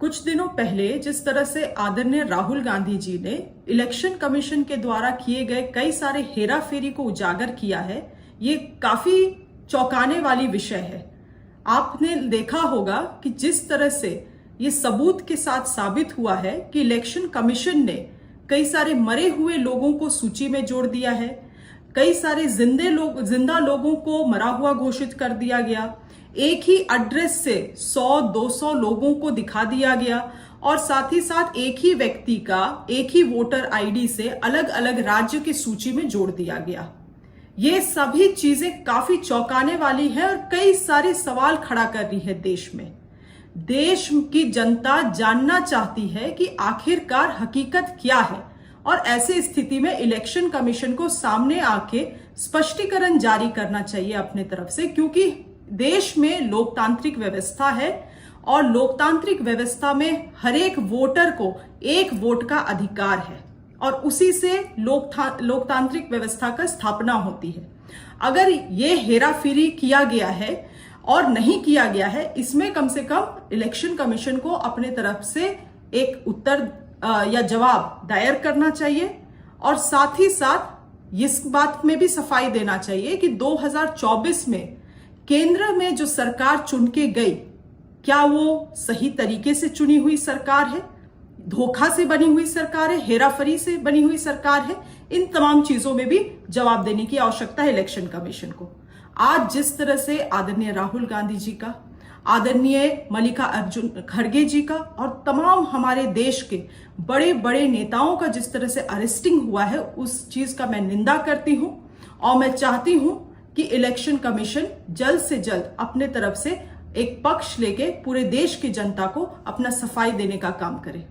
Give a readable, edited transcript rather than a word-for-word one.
कुछ दिनों पहले जिस तरह से आदरणीय राहुल गांधी जी ने इलेक्शन कमीशन के द्वारा किए गए कई सारे हेराफेरी को उजागर किया है, ये काफी चौंकाने वाली विषय है। आपने देखा होगा कि जिस तरह से ये सबूत के साथ साबित हुआ है कि इलेक्शन कमीशन ने कई सारे मरे हुए लोगों को सूची में जोड़ दिया है, कई सारे जिंदा लोगों को मरा हुआ घोषित कर दिया गया, एक ही एड्रेस से 100-200 लोगों को दिखा दिया गया और साथ ही साथ एक ही व्यक्ति का एक ही वोटर आईडी से अलग अलग राज्य की सूची में जोड़ दिया गया। ये सभी चीजें काफी चौंकाने वाली है और कई सारे सवाल खड़ा कर रही है देश में। देश की जनता जानना चाहती है कि आखिरकार हकीकत क्या है और ऐसे स्थिति में इलेक्शन कमीशन को सामने आके स्पष्टीकरण जारी करना चाहिए अपने तरफ से, क्योंकि देश में लोकतांत्रिक व्यवस्था है और लोकतांत्रिक व्यवस्था में हर एक वोटर को एक वोट का अधिकार है और उसी से लोकतांत्रिक व्यवस्था का स्थापना होती है। अगर ये हेराफेरी किया गया है और नहीं किया गया है, इसमें कम से कम इलेक्शन कमीशन को अपने तरफ से एक उत्तर या जवाब दायर करना चाहिए और साथ ही साथ इस बात में भी सफाई देना चाहिए कि 2024 में केंद्र में जो सरकार चुन के गई, क्या वो सही तरीके से चुनी हुई सरकार है, धोखा से बनी हुई सरकार है, हेराफेरी से बनी हुई सरकार है? इन तमाम चीजों में भी जवाब देने की आवश्यकता है इलेक्शन कमीशन को। आज जिस तरह से आदरणीय राहुल गांधी जी का, आदरणीय मल्लिकार्जुन खड़गे जी का और तमाम हमारे देश के बड़े बड़े नेताओं का जिस तरह से अरेस्टिंग हुआ है, उस चीज का मैं निंदा करती हूं और मैं चाहती हूं कि इलेक्शन कमीशन जल्द से जल्द अपने तरफ से एक पक्ष लेके पूरे देश की जनता को अपना सफाई देने का काम करे।